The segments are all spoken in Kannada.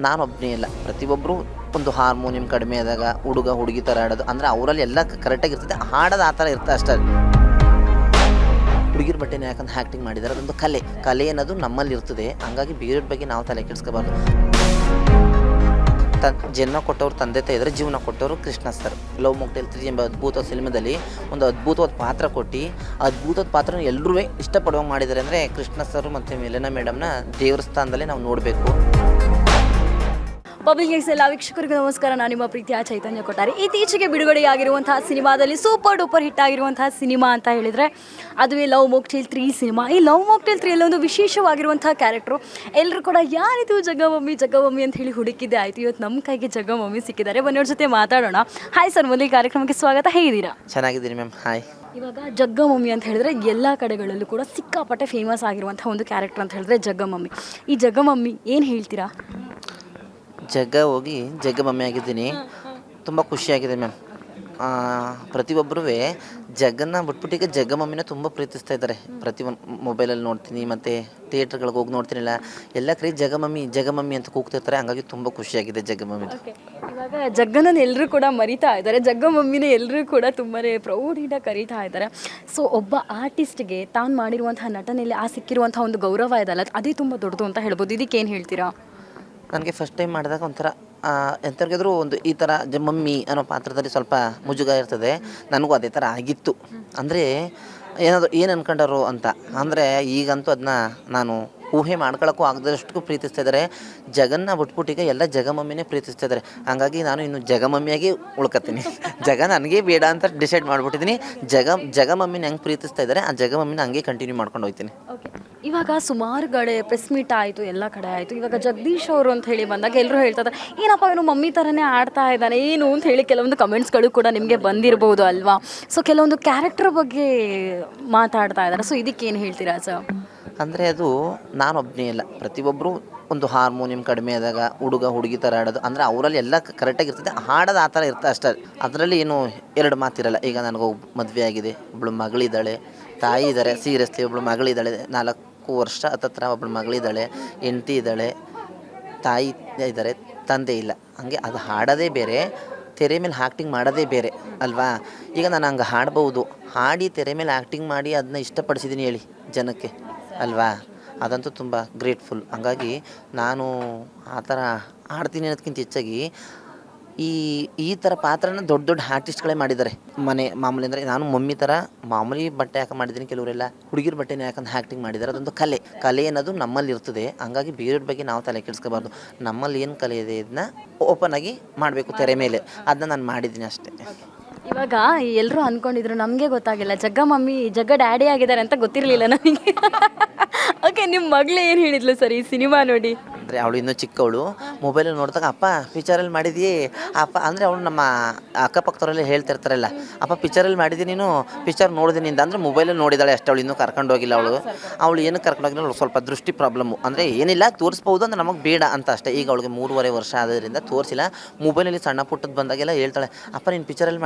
ನಾನೊಬ್ಬನೇ ಇಲ್ಲ, ಪ್ರತಿಯೊಬ್ಬರು ಒಂದು ಹಾರ್ಮೋನಿಯಂ ಕಡಿಮೆ ಆದಾಗ ಹುಡುಗ ಹುಡುಗಿ ಥರ ಆಡೋದು ಅಂದರೆ ಅವರಲ್ಲಿ ಎಲ್ಲ ಕರೆಕ್ಟಾಗಿ ಹಾಡೋದು ಆ ಥರ ಇರ್ತದೆ ಅಷ್ಟೇ. ಹುಡುಗಿರ ಬಟ್ಟೆನೇ ಯಾಕಂದ್ರೆ ಆ್ಯಕ್ಟಿಂಗ್ ಮಾಡಿದ್ದಾರೆ, ಅದೊಂದು ಕಲೆ ಅನ್ನೋದು ನಮ್ಮಲ್ಲಿ ಇರ್ತದೆ. ಹಂಗಾಗಿ ಬೇರೆಯವ್ರ ಬಗ್ಗೆ ನಾವು ತಲೆ ಕೆಡಿಸ್ಕೋಬಾರ್ದು. ಜನ್ಮ ಕೊಟ್ಟವ್ರು ತಂದೆ ತಾಯಿ ಇದ್ದರೆ, ಜೀವನ ಕೊಟ್ಟವರು ಕೃಷ್ಣ ಸರ್. ಲವ್ ಮಾಕ್ಟೇಲ್ 3 ಎಂಬ ಅದ್ಭುತವಾದ ಸಿನಿಮಾದಲ್ಲಿ ಒಂದು ಅದ್ಭುತವಾದ ಪಾತ್ರ ಕೊಟ್ಟು ಅದ್ಭುತವಾದ ಪಾತ್ರನ ಎಲ್ಲರೂ ಇಷ್ಟಪಡುವಂಗೆ ಮಾಡಿದ್ದಾರೆ. ಅಂದರೆ ಕೃಷ್ಣ ಸರ್ ಮತ್ತು ಮಿಲನಾ ಮೇಡಮ್ನ ದೇವ್ರ ಸ್ಥಾನದಲ್ಲೇ ನಾವು ನೋಡಬೇಕು. ಪಬ್ಲಿಕ್ ನ್ಯೂಸ್ ಎಲ್ಲ ವೀಕ್ಷಕರಿಗೂ ನಮಸ್ಕಾರ. ನಾನು ನಿಮ್ಮ ಪ್ರೀತಿಯ ಚೈತನ್ಯ ಕೊಟ್ಟಾರಿ. ಇತ್ತೀಚೆಗೆ ಬಿಡುಗಡೆಯಾಗಿರುವಂತಹ ಸಿನಿಮಾದಲ್ಲಿ ಸೂಪರ್ ಡೂಪರ್ ಹಿಟ್ ಆಗಿರುವಂತಹ ಸಿನಿಮಾ ಅಂತ ಹೇಳಿದರೆ ಅದುವೇ ಲವ್ ಮಾಕ್ಟೇಲ್ 3 ಸಿನಿಮಾ. ಈ ಲವ್ ಮಾಕ್ಟೇಲ್ 3 ಒಂದು ವಿಶೇಷವಾಗಿರುವಂತಹ ಕ್ಯಾರೆಕ್ಟ್ರು. ಎಲ್ಲರೂ ಕೂಡ ಯಾರಿದು ಜಗ್ಗಮಮ್ಮಿ ಅಂತ ಹೇಳಿ ಹುಡುಕಿದ್ದೆ ಆಯಿತು. ಇವತ್ತು ನಮ್ಮ ಕೈಗೆ ಜಗ್ಗಮಮ್ಮಿ ಸಿಕ್ಕಿದ್ದಾರೆ. ಬನ್ನಿವ್ರ ಜೊತೆ ಮಾತಾಡೋಣ. ಹಾಯ್ ಸರ್, ಮೊದಲ ಕಾರ್ಯಕ್ರಮಕ್ಕೆ ಸ್ವಾಗತ. ಹೇಗಿದ್ದೀರಾ? ಚೆನ್ನಾಗಿದ್ದೀನಿ ಮ್ಯಾಮ್. ಹಾಯ್. ಇವಾಗ ಜಗ್ಗಮಮ್ಮಿ ಅಂತ ಹೇಳಿದ್ರೆ ಎಲ್ಲ ಕಡೆಗಳಲ್ಲೂ ಕೂಡ ಸಿಕ್ಕಾಪಟ್ಟೆ ಫೇಮಸ್ ಆಗಿರುವಂಥ ಒಂದು ಕ್ಯಾರೆಕ್ಟರ್ ಅಂತ ಹೇಳಿದ್ರೆ ಜಗ್ಗಮಮ್ಮಿ. ಈ ಜಗ್ಗಮಮ್ಮಿ ಏನು ಹೇಳ್ತೀರಾ? ಹೋಗಿ ಜಗ್ಗಮಮ್ಮಿ ಆಗಿದ್ದೀನಿ. ತುಂಬ ಖುಷಿಯಾಗಿದೆ ಮ್ಯಾಮ್. ಪ್ರತಿಯೊಬ್ಬರೂ ಜಗ್ಗನ್ನ ಬಿಟ್ಬಿಟ್ಟಿಗೆ ಜಗ್ಗಮಮ್ಮಿನ ತುಂಬ ಪ್ರೀತಿಸ್ತಾ ಇದ್ದಾರೆ. ಪ್ರತಿಯೊಂದು ಮೊಬೈಲಲ್ಲಿ ನೋಡ್ತೀನಿ, ಮತ್ತು ಥಿಯೇಟ್ರ್ಗಳಿಗೆ ಹೋಗಿ ನೋಡ್ತೀನಿಲ್ಲ, ಎಲ್ಲ ಕಡೆ ಜಗ್ಗಮಮ್ಮಿ ಅಂತ ಕೂಗ್ತಿರ್ತಾರೆ. ಹಂಗಾಗಿ ತುಂಬ ಖುಷಿಯಾಗಿದೆ ಜಗ್ಗಮಮ್ಮಿ. ಇವಾಗ ಜಗ್ಗನನ್ನು ಎಲ್ಲರೂ ಕೂಡ ಮರಿತಾ ಇದ್ದಾರೆ, ಜಗ್ಗಮಮ್ಮಿನ ಎಲ್ಲರೂ ಕೂಡ ತುಂಬಾ ಪ್ರೌಢಿಂದ ಕರೀತಾ ಇದ್ದಾರೆ. ಸೊ ಒಬ್ಬ ಆರ್ಟಿಸ್ಟ್ಗೆ ತಾನು ಮಾಡಿರುವಂತಹ ನಟನೆಯಲ್ಲಿ ಆ ಸಿಕ್ಕಿರುವಂಥ ಒಂದು ಗೌರವ ಇದಲ್ಲ, ಅದೇ ತುಂಬ ದೊಡ್ಡದು ಅಂತ ಹೇಳ್ಬೋದು. ಇದಕ್ಕೇನು ಹೇಳ್ತೀರಾ? ನನಗೆ ಫಸ್ಟ್ ಟೈಮ್ ಮಾಡಿದಾಗ ಒಂಥರ ಎಂಥವ್ರಿಗಾದ್ರೂ ಒಂದು ಈ ಥರ ಮಮ್ಮಿ ಅನ್ನೋ ಪಾತ್ರದಲ್ಲಿ ಸ್ವಲ್ಪ ಮುಜುಗ ಇರ್ತದೆ. ನನಗೂ ಅದೇ ಥರ ಆಗಿತ್ತು. ಅಂದರೆ ಏನು ಅನ್ಕೊಂಡರು ಅಂತ. ಅಂದರೆ ಈಗಂತೂ ಅದನ್ನ ನಾನು ಊಹೆ ಮಾಡ್ಕೊಳ್ಳೋಕ್ಕೂ ಆಗದಷ್ಟು ಪ್ರೀತಿಸ್ತಾ ಇದ್ದಾರೆ. ಜಗನ್ನ ಬಿಟ್ಬಿಟ್ಟಿಗೆ ಎಲ್ಲ ಜಗಮಮ್ಮಿನೇ ಪ್ರೀತಿಸ್ತಾ ಇದ್ದಾರೆ. ಹಂಗಾಗಿ ನಾನು ಇನ್ನು ಜಗಮಮ್ಮಿಯಾಗಿ ಉಳ್ಕೊತೀನಿ. ನನಗೆ ಬೇಡ ಅಂತ ಡಿಸೈಡ್ ಮಾಡಿಬಿಟ್ಟಿದ್ದೀನಿ. ಜಗಮಮ್ಮಿನ ಹೆಂಗೆ ಪ್ರೀತಿಸ್ತಾ ಇದ್ದಾರೆ, ಆ ಜಗಮಮ್ಮಿನ ಹಂಗೆ ಕಂಟಿನ್ಯೂ ಮಾಡ್ಕೊಂಡು ಹೋಗ್ತೀನಿ. ಇವಾಗ ಸುಮಾರು ಕಡೆ ಪ್ರೆಸ್ ಮೀಟ್ ಆಯಿತು, ಎಲ್ಲ ಕಡೆ ಆಯಿತು. ಇವಾಗ ಜಗದೀಶ್ ಅವರು ಅಂತ ಹೇಳಿ ಬಂದಾಗ ಎಲ್ಲರೂ ಹೇಳ್ತಾರೆ, ಏನಪ್ಪ ಇವನು ಮಮ್ಮಿ ಥರನೇ ಆಡ್ತಾ ಇದ್ದಾನೆ ಏನು ಅಂತ ಹೇಳಿ ಕೆಲವೊಂದು ಕಮೆಂಟ್ಸ್ಗಳು ಕೂಡ ನಿಮಗೆ ಬಂದಿರ್ಬೋದು ಅಲ್ವಾ? ಸೊ ಕೆಲವೊಂದು ಕ್ಯಾರೆಕ್ಟರ್ ಬಗ್ಗೆ ಮಾತಾಡ್ತಾ ಇದ್ದಾರೆ. ಸೊ ಇದಕ್ಕೇನು ಹೇಳ್ತೀರಾ ಸರ್? ಅಂದರೆ ಅದು ನಾನೊಬ್ಬನೇ ಇಲ್ಲ, ಪ್ರತಿಯೊಬ್ಬರು ಒಂದು ಹಾರ್ಮೋನಿಯಂ ಕಡಿಮೆ ಆದಾಗ ಹುಡುಗ ಹುಡುಗಿ ಥರ ಆಡೋದು ಅಂದರೆ ಅವರಲ್ಲಿ ಎಲ್ಲ ಕರೆಕ್ಟಾಗಿ ಹಾಡೋದು ಆ ಥರ ಇರ್ತದೆ ಅಷ್ಟೇ. ಅದರಲ್ಲಿ ಏನು ಎರಡು ಮಾತಿರಲ್ಲ. ಈಗ ನನಗೊಬ್ಬ ಮದುವೆ ಆಗಿದೆ, ಒಬ್ಬಳು ಮಗಳಿದ್ದಾಳೆ, ತಾಯಿ ಇದ್ದಾರೆ. ಸೀರಿಯಸ್ಲಿ ಒಬ್ಬಳು ಮಗಳಿದ್ದಾಳೆ, 4 ವರ್ಷ ಹತ್ತತ್ರ ಒಬ್ಬಳು ಮಗಳಿದ್ದಾಳೆ, ಹೆಂಡತಿ ಇದ್ದಾಳೆ, ತಾಯಿ ಇದ್ದಾರೆ, ತಂದೆ ಇಲ್ಲ. ಹಾಗೆ ಅದು ಹಾಡೋದೇ ಬೇರೆ, ತೆರೆ ಮೇಲೆ ಆ್ಯಕ್ಟಿಂಗ್ ಮಾಡೋದೇ ಬೇರೆ ಅಲ್ವಾ? ಈಗ ನಾನು ಹಂಗೆ ಹಾಡ್ಬೋದು, ಹಾಡಿ ತೆರೆ ಮೇಲೆ ಆ್ಯಕ್ಟಿಂಗ್ ಮಾಡಿ ಅದನ್ನ ಇಷ್ಟಪಡಿಸಿದ್ದೀನಿ ಹೇಳಿ ಜನಕ್ಕೆ ಅಲ್ವಾ? ಅದಂತೂ ತುಂಬ ಗ್ರೇಟ್ಫುಲ್. ಹಂಗಾಗಿ ನಾನು ಆ ಥರ ಆಡ್ತೀನಿ ಅನ್ನೋದಕ್ಕಿಂತ ಹೆಚ್ಚಾಗಿ ಈ ಥರ ಪಾತ್ರನ ದೊಡ್ಡ ಆರ್ಟಿಸ್ಟ್ಗಳೇ ಮಾಡಿದ್ದಾರೆ. ಮಾಮೂಲಿ ಅಂದರೆ ನಾನು ಮಮ್ಮಿ ಥರ ಮಾಮೂಲಿ ಬಟ್ಟೆ ಯಾಕೆ ಮಾಡಿದ್ದೀನಿ, ಕೆಲವರೆಲ್ಲ ಹುಡುಗಿರ ಬಟ್ಟೆನೇ ಯಾಕಂದ್ರೆ ಆ್ಯಕ್ಟಿಂಗ್ ಮಾಡಿದ್ದಾರೆ. ಅದೊಂದು ಕಲೆ ಅನ್ನೋದು ನಮ್ಮಲ್ಲಿ ಇರ್ತದೆ. ಹಂಗಾಗಿ ಬೇರೆಯವ್ರ ಬಗ್ಗೆ ನಾವು ತಲೆ ಕೆಡಿಸ್ಕೋಬಾರ್ದು. ನಮ್ಮಲ್ಲಿ ಏನು ಕಲೆ ಇದೆ ಇದನ್ನ ಓಪನ್ ಆಗಿ ಮಾಡಬೇಕು ತೆರೆ ಮೇಲೆ. ಅದನ್ನ ನಾನು ಮಾಡಿದ್ದೀನಿ ಅಷ್ಟೇ. ಇವಾಗ ಎಲ್ಲರೂ ಅಂದ್ಕೊಂಡಿದ್ರು, ನಮಗೆ ಗೊತ್ತಾಗಿಲ್ಲ, ಜಗ್ಗ ಡ್ಯಾಡಿ ಆಗಿದ್ದಾರೆ ಅಂತ ಗೊತ್ತಿರಲಿಲ್ಲ ನನಗೆ. ಓಕೆ, ನಿಮ್ಮ ಮಗಳು ಏನು ಹೇಳಿದ್ಲು ಸರ್ ಈ ಸಿನಿಮಾ ನೋಡಿ? ಅಂದರೆ ಅವಳು ಇನ್ನೂ ಚಿಕ್ಕವಳು. ಮೊಬೈಲಲ್ಲಿ ನೋಡಿದಾಗ ಅಪ್ಪ ಪಿಕ್ಚರಲ್ಲಿ ಮಾಡಿದ್ಯೇ ಅಪ್ಪ ಅಂದರೆ ಅವಳು ನಮ್ಮ ಅಕ್ಕಪಕ್ಕದವರೆಲ್ಲ ಹೇಳ್ತಿರ್ತಾರಲ್ಲ, ಅಪ್ಪ ಪಿಕ್ಚರಲ್ಲಿ ಮಾಡಿದ್ದೀನಿ, ನೀನು ಪಿಕ್ಚರ್ ನೋಡಿದ್ದೀನಿ ಅಂತ. ಅಂದರೆ ಮೊಬೈಲಲ್ಲಿ ನೋಡಿದಾಳೆ ಅಷ್ಟೇ, ಅವಳು ಇನ್ನೂ ಕರ್ಕೊಂಡೋಗಿಲ್ಲ. ಅವಳು ಏನು ಕರ್ಕೊಂಡೋಗಿಲ್ಲ, ಅವಳು ಸ್ವಲ್ಪ ದೃಷ್ಟಿ ಪ್ರಾಬ್ಲಮ್ಮು. ಅಂದರೆ ಏನಿಲ್ಲ, ತೋರಿಸ್ಬೋದು ಅಂದ್ರೆ ನಮಗೆ ಬೇಡ ಅಂತ ಅಷ್ಟೇ. ಈಗ ಅವಳಿಗೆ 3.5 ವರ್ಷ ಆಗೋದ್ರಿಂದ ತೋರಿಸಿಲ್ಲ. ಮೊಬೈಲಲ್ಲಿ ಸಣ್ಣ ಪುಟ್ಟದ್ದು ಬಂದಾಗೆಲ್ಲ ಹೇಳ್ತಾಳೆ, ಅಪ್ಪ ನೀನು ಪಿಕ್ಚರಲ್ಲಿ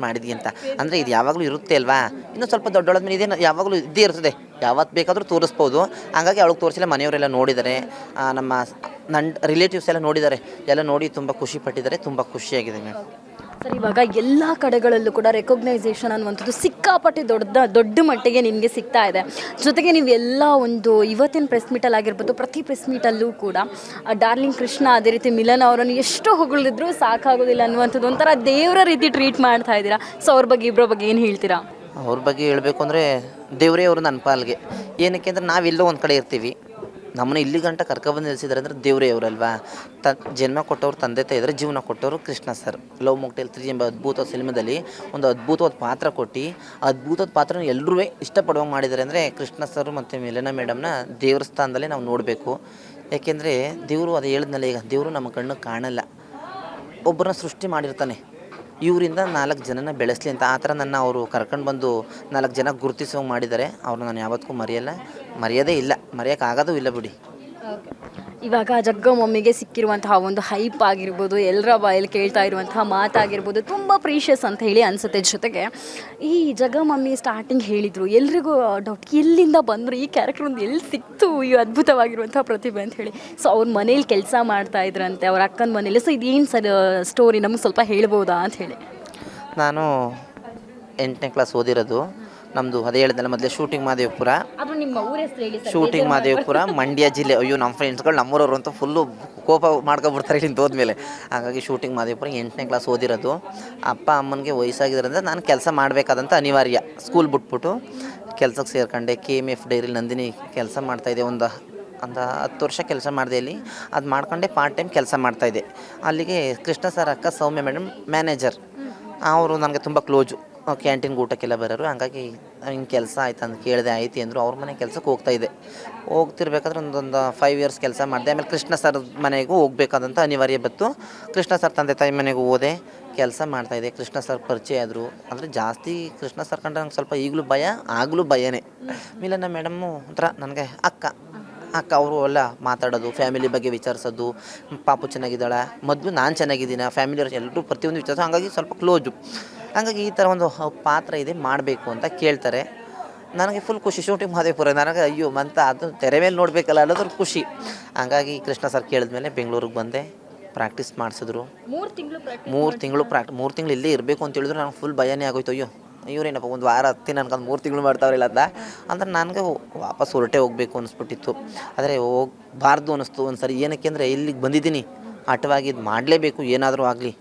ಮಾಡಿದ್ದಿ ಅಂತ. ಅಂದರೆ ಇದು ಯಾವಾಗಲೂ ಇರುತ್ತೆ ಅಲ್ವಾ? ಇನ್ನೂ ಸ್ವಲ್ಪ ದೊಡ್ಡೊಳದ ಮೇಲೆ ಇದೇ ಯಾವಾಗಲೂ ಇದ್ದೇ ಇರ್ತದೆ, ಯಾವತ್ತು ಬೇಕಾದರೂ ತೋರಿಸ್ಬೋದು. ಹಂಗಾಗಿ ಅವಳಿಗೆ ತೋರಿಸಿಲ್ಲ. ಮನೆಯವರೆಲ್ಲ ನೋಡಿದ್ದಾರೆ, ನನ್ನ ರಿಲೇಟಿವ್ಸ್ ಎಲ್ಲ ನೋಡಿದ್ದಾರೆ. ಎಲ್ಲ ನೋಡಿ ತುಂಬ ಖುಷಿ ಪಟ್ಟಿದ್ದಾರೆ. ತುಂಬ ಖುಷಿಯಾಗಿದೆ ಮ್ಯಾಮ್. ಸರ್, ಇವಾಗ ಎಲ್ಲ ಕಡೆಗಳಲ್ಲೂ ಕೂಡ ರೆಕಗ್ನೈಸೇಷನ್ ಅನ್ನುವಂಥದ್ದು ಸಿಕ್ಕಾಪಟ್ಟೆ ದೊಡ್ಡ ಮಟ್ಟಿಗೆ ನಿಮಗೆ ಸಿಗ್ತಾ ಇದೆ. ಜೊತೆಗೆ ನೀವು ಎಲ್ಲ ಒಂದು ಇವತ್ತಿನ ಪ್ರೆಸ್ ಮೀಟಲ್ಲಿ ಆಗಿರ್ಬೋದು, ಪ್ರತಿ ಪ್ರೆಸ್ ಮೀಟಲ್ಲೂ ಕೂಡ ಡಾರ್ಲಿಂಗ್ ಕೃಷ್ಣ, ಅದೇ ರೀತಿ ಮಿಲನ್ ಅವರನ್ನು ಎಷ್ಟು ಹೊಗಳಿದ್ರು ಸಾಕಾಗೋದಿಲ್ಲ ಅನ್ನುವಂಥದ್ದು ಒಂಥರ ದೇವರ ರೀತಿ ಟ್ರೀಟ್ ಮಾಡ್ತಾ ಇದ್ದೀರಾ. ಸೊ ಇಬ್ಬರ ಬಗ್ಗೆ ಏನು ಹೇಳ್ತೀರಾ? ಅವ್ರ ಬಗ್ಗೆ ಹೇಳಬೇಕು ಅಂದರೆ ದೇವರೇ ಅವರು ನನ್ನ ಪಾಲ್ಗೆ. ಏನಕ್ಕೆ ಅಂದರೆ ನಾವೆಲ್ಲೋ ಒಂದು ಕಡೆ ಇರ್ತೀವಿ, ನಮ್ಮನ್ನ ಇಲ್ಲಿ ಗಂಟ ಕರ್ಕೊಬಂದು ನಿಲ್ಲಿಸಿದ್ದಾರೆ ಅಂದರೆ ದೇವರೇ ಅವರಲ್ವಾ? ಜನ್ಮ ಕೊಟ್ಟವ್ರು ತಂದೆ ತಾಯಿ ಇದ್ದರೆ, ಜೀವನ ಕೊಟ್ಟವರು ಕೃಷ್ಣ ಸರ್. ಲವ್ ಮಾಕ್ಟೇಲ್ 3 ಎಂಬ ಅದ್ಭುತವಾದ ಸಿನಿಮಾದಲ್ಲಿ ಒಂದು ಅದ್ಭುತವಾದ ಪಾತ್ರ ಕೊಟ್ಟು ಅದ್ಭುತವಾದ ಪಾತ್ರನ ಎಲ್ಲರೂ ಇಷ್ಟಪಡುವಂಗೆ ಮಾಡಿದ್ದಾರೆ. ಅಂದರೆ ಕೃಷ್ಣ ಸರ್ ಮತ್ತು ಮಿಲನಾ ಮೇಡಮ್ನ ದೇವ್ರ ಸ್ಥಾನದಲ್ಲೇ ನಾವು ನೋಡಬೇಕು. ಯಾಕೆಂದರೆ ದೇವರು ಅದು ಹೇಳಿದ್ನಲ್ಲ, ಈಗ ದೇವರು ನಮ್ಮ ಕಣ್ಣು ಕಾಣಲ್ಲ, ಒಬ್ಬರನ್ನ ಸೃಷ್ಟಿ ಮಾಡಿರ್ತಾನೆ, ಇವರಿಂದ 4 ಜನನ ಬೆಳೆಸಲಿ ಅಂತ. ಆ ಥರ ನನ್ನ ಅವರು ಕರ್ಕೊಂಡು ಬಂದು 4 ಜನ ಗುರುತಿಸೋಂಗೆ ಮಾಡಿದ್ದಾರೆ. ಅವ್ರನ್ನ ನಾನು ಯಾವತ್ತೂ ಮರೆಯೋದೇ ಇಲ್ಲ, ಮರೆಯೋಕ್ಕಾಗೋದೂ ಇಲ್ಲ ಬಿಡಿ. ಇವಾಗ ಜಗ್ಗಮಮ್ಮಿಗೆ ಸಿಕ್ಕಿರುವಂತಹ ಒಂದು ಹೈಪ್ ಆಗಿರ್ಬೋದು, ಎಲ್ಲರ ಬಾಯಲ್ಲಿ ಕೇಳ್ತಾ ಇರುವಂತಹ ಮಾತಾಗಿರ್ಬೋದು ತುಂಬ ಪ್ರೀಷಿಯಸ್ ಅಂತ ಹೇಳಿ ಅನಿಸುತ್ತೆ. ಜೊತೆಗೆ ಈ ಜಗ್ಗಮಮ್ಮಿ ಸ್ಟಾರ್ಟಿಂಗ್ ಹೇಳಿದರು, ಎಲ್ರಿಗೂ ಡೌಟ್ ಎಲ್ಲಿಂದ ಬಂದರು ಈ ಕ್ಯಾರೆಕ್ಟರ್, ಒಂದು ಎಲ್ಲಿ ಸಿಕ್ತು ಈ ಅದ್ಭುತವಾಗಿರುವಂಥ ಪ್ರತಿಭೆ ಅಂತ ಹೇಳಿ. ಸೊ ಅವ್ರ ಮನೇಲಿ ಕೆಲಸ ಮಾಡ್ತಾ ಇದ್ರಂತೆ, ಅವ್ರ ಅಕ್ಕನ ಮನೇಲಿ. ಸೊ ಇದೇನು ಸ್ಟೋರಿ ನಮಗೆ ಸ್ವಲ್ಪ ಹೇಳ್ಬೋದಾ ಅಂತ ಹೇಳಿ. ನಾನು 8ನೇ ಕ್ಲಾಸ್ ಓದಿರೋದು. ನಮ್ಮದು ಅದೇ ಹೇಳಿದ್ನಲ್ಲ ಮೊದಲೇ ಶೂಟಿಂಗ್ ಮಹದೇವಪುರ. ಅದು ನಿಮ್ಮ ಊರ ಹೆಸರು ಹೇಳಿ ಸರ್. ಶೂಟಿಂಗ್ ಮಹದೇವಪುರ, ಮಂಡ್ಯ ಜಿಲ್ಲೆ. ಅಯ್ಯೋ ನಮ್ಮ ಫ್ರೆಂಡ್ಸ್ಗಳು ನಮ್ಮೂರವ್ರು ಅಂತೂ ಫುಲ್ಲು ಕೋಪ ಮಾಡ್ಕೊಬಿಡ್ತಾರೆ ಇಲ್ಲಿಂದ ಹೋದ್ಮೇಲೆ. ಹಾಗಾಗಿ ಶೂಟಿಂಗ್ ಮಹದೇವಪುರ 8ನೇ ಕ್ಲಾಸ್ ಓದಿರೋದು. ಅಪ್ಪ ಅಮ್ಮನಿಗೆ ವಯಸ್ಸಾಗಿರೋದ್ರಿಂದ ನಾನು ಕೆಲಸ ಮಾಡಬೇಕಾದಂಥ ಅನಿವಾರ್ಯ. ಸ್ಕೂಲ್ ಬಿಟ್ಬಿಟ್ಟು ಕೆಲಸಕ್ಕೆ ಸೇರ್ಕೊಂಡೆ. KMF ಡೈರಿಲಿ ನಂದಿನಿ ಕೆಲಸ ಮಾಡ್ತಾಯಿದ್ದೆ. ಒಂದು 10 ವರ್ಷ ಕೆಲಸ ಮಾಡಿದೆ ಅಲ್ಲಿ. ಅದು ಮಾಡ್ಕೊಂಡೆ ಪಾರ್ಟ್ ಟೈಮ್ ಕೆಲಸ ಮಾಡ್ತಾಯಿದ್ದೆ. ಅಲ್ಲಿಗೆ ಕೃಷ್ಣ ಸರ್ ಅಕ್ಕ ಸೌಮ್ಯ ಮೇಡಮ್ ಮ್ಯಾನೇಜರ್. ಅವರು ನನಗೆ ತುಂಬ ಕ್ಲೋಜು. ಕ್ಯಾಂಟೀನ್ಗೆ ಊಟಕ್ಕೆಲ್ಲ ಬರೋರು. ಹಂಗಾಗಿ ಹಿಂಗೆ ಕೆಲಸ ಆಯ್ತು ಅಂತ ಕೇಳಿದೆ. ಆಯ್ತು ಅಂದರು. ಅವ್ರ ಮನೆ ಕೆಲಸಕ್ಕೆ ಹೋಗ್ತಾಯಿದ್ದೆ. ಹೋಗ್ತಿರ್ಬೇಕಾದ್ರೆ ಒಂದು 5 ಇಯರ್ಸ್ ಕೆಲಸ ಮಾಡಿದೆ. ಆಮೇಲೆ ಕೃಷ್ಣ ಸರ್ ಮನೆಗೂ ಹೋಗ್ಬೇಕಾದಂಥ ಅನಿವಾರ್ಯ ಬಂತು. ಕೃಷ್ಣ ಸರ್ ತಂದೆ ತಾಯಿ ಮನೆಗೂ ಹೋದೆ, ಕೆಲಸ ಮಾಡ್ತಾಯಿದ್ದೆ. ಕೃಷ್ಣ ಸರ್ ಪರಿಚಯ ಆದರು. ಅಂದರೆ ಜಾಸ್ತಿ ಕೃಷ್ಣ ಸರ್ ಕಂಡ್ರೆ ನಂಗೆ ಸ್ವಲ್ಪ ಈಗಲೂ ಭಯ, ಆಗಲೂ ಭಯನೇ. ಮಿಲನ ಮೇಡಮ್ಮು ಒಂಥರ ನನಗೆ ಅಕ್ಕ ಅವರು ಎಲ್ಲ ಮಾತಾಡೋದು, ಫ್ಯಾಮಿಲಿ ಬಗ್ಗೆ ವಿಚಾರಿಸೋದು. ಪಾಪು ಚೆನ್ನಾಗಿದ್ದಾಳೆ, ಮೊದಲು ನಾನು ಚೆನ್ನಾಗಿದ್ದೀನಿ, ಫ್ಯಾಮಿಲಿಯವ್ರು ಎಲ್ಲರೂ ಪ್ರತಿಯೊಂದು ವಿಚಾರಿಸೋ. ಹಾಗಾಗಿ ಸ್ವಲ್ಪ ಕ್ಲೋಜು. ಹಾಗಾಗಿ ಈ ಥರ ಒಂದು ಪಾತ್ರ ಇದೆ, ಮಾಡಬೇಕು ಅಂತ ಕೇಳ್ತಾರೆ. ನನಗೆ ಫುಲ್ ಖುಷಿ. ಶೂಟಿಂಗ್ ಮಹದೇವಪುರ ನನಗೆ ಅಯ್ಯೋ ಅಂತ ಅದು ತೆರೆ ಮೇಲೆ ನೋಡಬೇಕಲ್ಲ ಅನ್ನೋದ್ರ ಖುಷಿ. ಹಾಗಾಗಿ ಕೃಷ್ಣ ಸರ್ ಕೇಳಿದ್ಮೇಲೆ ಬೆಂಗಳೂರಿಗೆ ಬಂದೆ. ಪ್ರಾಕ್ಟೀಸ್ ಮಾಡಿಸಿದ್ರು. 3 ತಿಂಗಳು ಇಲ್ಲೇ ಇರಬೇಕು ಅಂತ ಹೇಳಿದ್ರು. ನನಗೆ ಫುಲ್ ಭಯನೇ ಆಗೋಯ್ತು. ಅಯ್ಯೋ ಇವರೇನಪ್ಪ ಒಂದು ವಾರ ಹತ್ತಿ ನನಗೆ 3 ತಿಂಗಳು ಮಾಡ್ತಾವ್ರಿಲ್ಲ ಅಂತ. ಅಂದ್ರೆ ನನಗೆ ವಾಪಸ್ ಹೊರಟೆ ಹೋಗಬೇಕು ಅನಿಸ್ಬಿಟ್ಟಿತ್ತು. ಆದರೆ ಹೋಗಬಾರ್ದು ಅನ್ನಿಸ್ತು ಒಂದು ಸರಿ. ಏನಕ್ಕೆ ಅಂದರೆ ಇಲ್ಲಿಗೆ ಬಂದಿದ್ದೀನಿ, ಆಟವಾಗಿ ಇದು ಮಾಡಲೇಬೇಕು ಏನಾದರೂ ಆಗಲಿ.